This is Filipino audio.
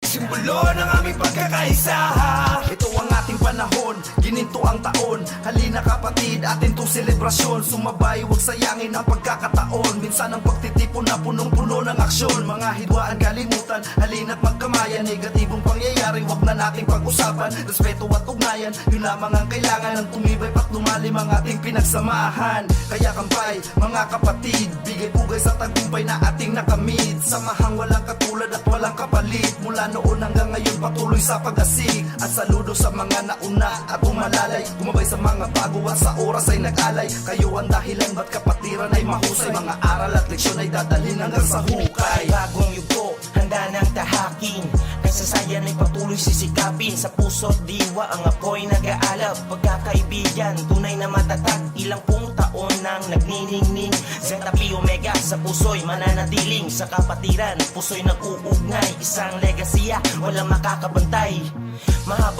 Simbolo ng aming pagkakaisa. Ito ang ating panahon, gininto ang taon. Halina kapatid, atin tong selebrasyon. Sumabay, huwag sayangin ang pagkakataon. Minsan ang pagtitipon na punong-puno ng aksyon. Mga hidwaan kalimutan, halina't magkamayan. Negatibong pangyayari, huwag na nating pag-usapan. Respeto at ugnayan, yun lamang ang kailangan. Ng tumibay pat lumalim ang ating pinagsamahan. Kaya kampay, mga kapatid, bigay-bugay sa tagumpay na ating nakamit. Samahang walang katulad at walang kapalit. Mula noon hanggang ngayon patuloy sa pag-asik. At saludo sa mga nauna at umalalay. Gumabay sa mga bago at sa oras ay nag-alay. Kayo ang dahilan ba't kapatiran ay mahusay. Mga aral at leksyon ay dadalhin hanggang sa hukay. Bagong yugto, handa ng tahakin. Kasasayan ay patuloy sisikapin. Sa puso't diwa ang apoy nag-aalab. Pagkakaibigan, tunay na matatag. Ilang pung taon nang nagniningning. Zeta Pi Omega sa puso'y mananatiling. Sa kapatiran, puso'y nag-uugnay. Isang legasiya, walang makakabantay. Mahaba